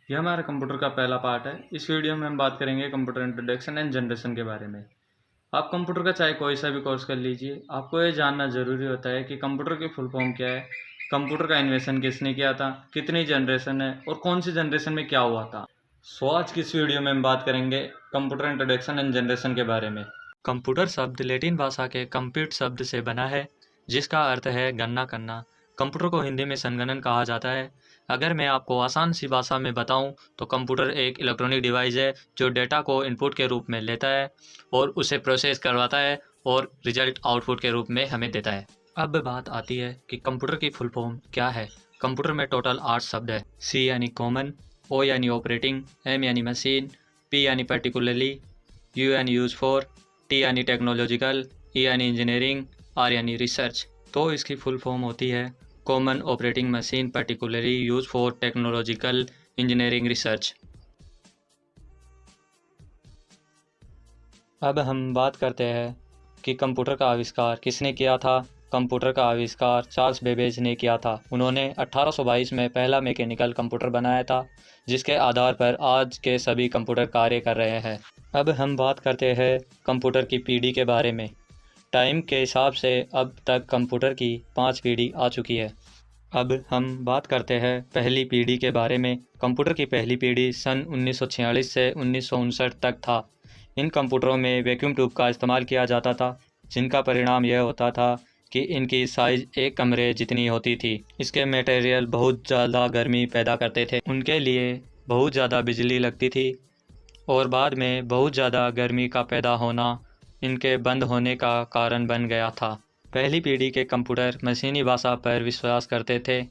यह हमारे कंप्यूटर का पहला पार्ट है। इस वीडियो में हम बात करेंगे कंप्यूटर इंट्रोडक्शन एंड जनरेशन के बारे में। आप कंप्यूटर का चाहे कोई सा भी कोर्स कर लीजिए, आपको ये जानना ज़रूरी होता है कि कंप्यूटर की फुल फॉर्म क्या है, कंप्यूटर का इन्वेंशन किसने किया था, कितनी जनरेशन है और कौन सी जनरेशन में क्या हुआ था। आज की इस वीडियो में हम बात करेंगे कंप्यूटर इंट्रोडक्शन एंड जनरेशन के बारे में। कंप्यूटर शब्द लैटिन भाषा के कंप्यूट शब्द से बना है, जिसका अर्थ है गणना करना। कंप्यूटर को हिंदी में संगणन कहा जाता है। अगर मैं आपको आसान सी भाषा में बताऊं तो कंप्यूटर एक इलेक्ट्रॉनिक डिवाइस है जो डेटा को इनपुट के रूप में लेता है और उसे प्रोसेस करवाता है और रिजल्ट आउटपुट के रूप में हमें देता है। अब बात आती है कि कंप्यूटर की फुल फॉर्म क्या है। कंप्यूटर में टोटल 8 शब्द है। सी यानी कॉमन, ओ यानी ऑपरेटिंग, एम यानी मशीन, पी यानी पर्टिकुलरली, यू यानी यूज फॉर, टी यानी टेक्नोलॉजिकल, ई यानी इंजीनियरिंग, आर यानी रिसर्च। तो इसकी फुल फॉर्म होती है common operating machine particularly use for technological engineering research. अब हम बात करते हैं कि कंप्यूटर का आविष्कार किसने किया था। कंप्यूटर का आविष्कार चार्ल्स बेबेज ने किया था। उन्होंने 1822 में पहला मैकेनिकल कंप्यूटर बनाया था, जिसके आधार पर आज के सभी कंप्यूटर कार्य कर रहे हैं। अब हम बात करते हैं कंप्यूटर की पीढ़ी के बारे में। टाइम के हिसाब से अब तक कंप्यूटर की 5 पीढ़ी आ चुकी है। अब हम बात करते हैं पहली पीढ़ी के बारे में। कंप्यूटर की पहली पीढ़ी सन 1946 से 1959 तक था। इन कंप्यूटरों में वैक्यूम ट्यूब का इस्तेमाल किया जाता था, जिनका परिणाम यह होता था कि इनकी साइज़ एक कमरे जितनी होती थी। इसके मटेरियल बहुत ज़्यादा गर्मी पैदा करते थे, उनके लिए बहुत ज़्यादा बिजली लगती थी और बाद में बहुत ज़्यादा गर्मी का पैदा होना इनके बंद होने का कारण बन गया था। पहली पीढ़ी के कंप्यूटर मशीनी भाषा पर विश्वास करते थे,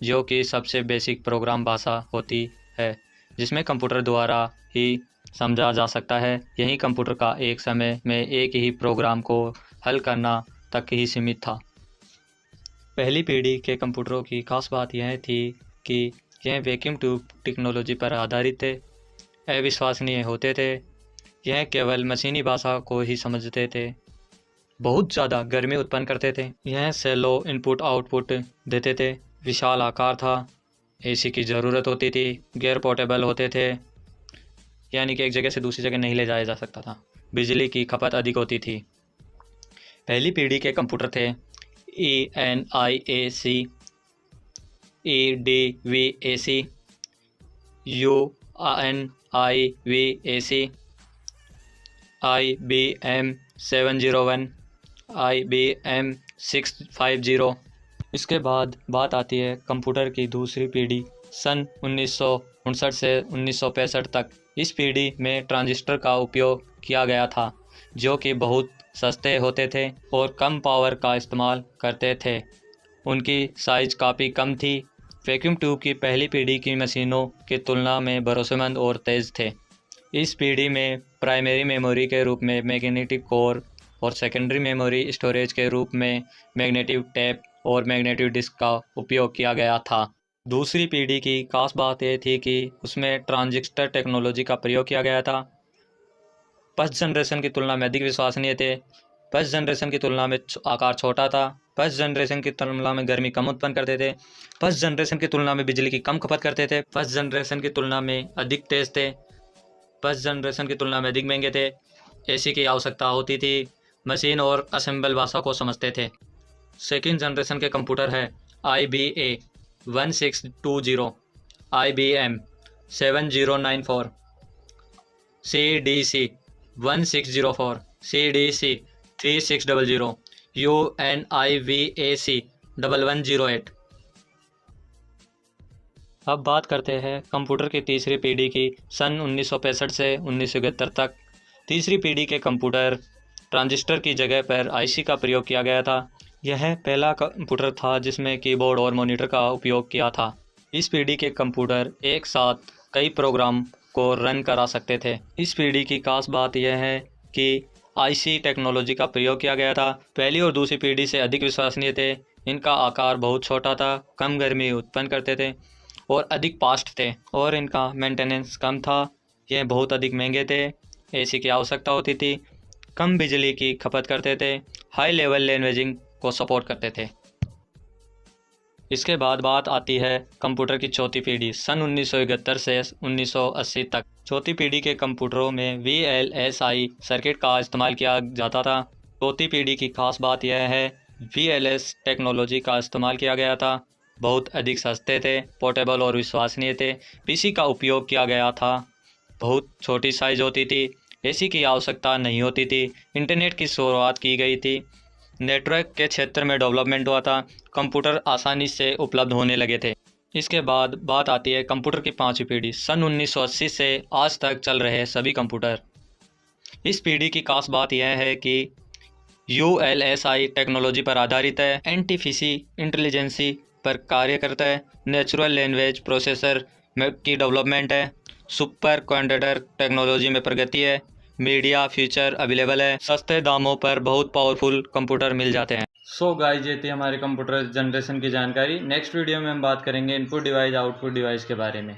जो कि सबसे बेसिक प्रोग्राम भाषा होती है, जिसमें कंप्यूटर द्वारा ही समझा जा सकता है। यही कंप्यूटर का एक समय में एक ही प्रोग्राम को हल करना तक ही सीमित था। पहली पीढ़ी के कंप्यूटरों की खास बात यह थी कि यह वैक्यूम ट्यूब टेक्नोलॉजी पर आधारित थे, अविश्वसनीय होते थे, यह केवल मशीनी भाषा को ही समझते थे, बहुत ज़्यादा गर्मी उत्पन्न करते थे, यह सेलो इनपुट आउटपुट देते थे, विशाल आकार था, एसी की ज़रूरत होती थी, गैर पोर्टेबल होते थे, यानी कि एक जगह से दूसरी जगह नहीं ले जाया जा सकता था, बिजली की खपत अधिक होती थी। पहली पीढ़ी के कंप्यूटर थे ENIAC, EDVAC, UNIVAC, IBM 701, IBM 650। इसके बाद बात आती है कंप्यूटर की दूसरी पीढ़ी सन 1959 से 1965 तक। इस पीढ़ी में ट्रांजिस्टर का उपयोग किया गया था, जो कि बहुत सस्ते होते थे और कम पावर का इस्तेमाल करते थे। उनकी साइज़ काफ़ी कम थी। वैक्यूम ट्यूब की पहली पीढ़ी की मशीनों की तुलना में भरोसेमंद और तेज़ थे। इस पीढ़ी में प्राइमरी मेमोरी के रूप में मैग्नेटिक कोर और सेकेंडरी मेमोरी स्टोरेज के रूप में मैग्नेटिक टेप और मैग्नेटिक डिस्क का उपयोग किया गया था। दूसरी पीढ़ी की खास बात यह थी कि उसमें ट्रांजिस्टर टेक्नोलॉजी का प्रयोग किया गया था। फर्स्ट जनरेशन की तुलना में अधिक विश्वसनीय थे। फर्स्ट जनरेशन की तुलना में आकार छोटा था। फर्स्ट जनरेशन की तुलना में गर्मी कम उत्पन्न करते थे। फर्स्ट जनरेशन की तुलना में बिजली की कम खपत करते थे। फर्स्ट जनरेशन की तुलना में अधिक तेज थे। फर्स्ट जनरेशन की तुलना में अधिक महंगे थे। एसी की आवश्यकता होती थी। मशीन और असेंबल भाषा को समझते थे। सेकेंड जनरेशन के कंप्यूटर है IBA 1620, IBM 7094, CDC 1604, CDC 3600, UNIVAC 1108। अब बात करते हैं कंप्यूटर की तीसरी पीढ़ी की सन 1965 से 1971 तक। तीसरी पीढ़ी के कंप्यूटर ट्रांजिस्टर की जगह पर IC का प्रयोग किया गया था। यह पहला कंप्यूटर था जिसमें कीबोर्ड और मॉनिटर का उपयोग किया था। इस पीढ़ी के कंप्यूटर एक साथ कई प्रोग्राम को रन करा सकते थे। इस पीढ़ी की खास बात यह है कि IC टेक्नोलॉजी का प्रयोग किया गया था। पहली और दूसरी पीढ़ी से अधिक विश्वसनीय थे। इनका आकार बहुत छोटा था, कम गर्मी उत्पन्न करते थे और अधिक फास्ट थे और इनका मेंटेनेंस कम था। यह बहुत अधिक महंगे थे। एसी की आवश्यकता होती थी। कम बिजली की खपत करते थे। हाई लेवल लैंग्वेजिंग को सपोर्ट करते थे। इसके बाद बात आती है कंप्यूटर की चौथी पीढ़ी सन 1971 से 1980 तक। चौथी पीढ़ी के कंप्यूटरों में VLSI सर्किट का इस्तेमाल किया जाता था। चौथी पीढ़ी की खास बात यह है VLS टेक्नोलॉजी का इस्तेमाल किया गया था। बहुत अधिक सस्ते थे, पोर्टेबल और विश्वसनीय थे। PC का उपयोग किया गया था। बहुत छोटी साइज होती थी। AC की आवश्यकता नहीं होती थी। इंटरनेट की शुरुआत की गई थी। नेटवर्क के क्षेत्र में डेवलपमेंट हुआ था। कंप्यूटर आसानी से उपलब्ध होने लगे थे। इसके बाद बात आती है कंप्यूटर की पांचवी पीढ़ी सन 1980 से आज तक चल रहे सभी कंप्यूटर। इस पीढ़ी की खास बात यह है कि ULSI टेक्नोलॉजी पर आधारित है, आर्टिफिशियल इंटेलिजेंसी पर कार्य करता है, नेचुरल लैंग्वेज प्रोसेसर की डेवलपमेंट है, सुपर कंप्यूटर टेक्नोलॉजी में प्रगति है, मीडिया फीचर अवेलेबल है, सस्ते दामों पर बहुत पावरफुल कंप्यूटर मिल जाते हैं। सो गाइस, ये थी हमारे कंप्यूटर जनरेशन की जानकारी। नेक्स्ट वीडियो में हम बात करेंगे इनपुट डिवाइस आउटपुट डिवाइस के बारे में।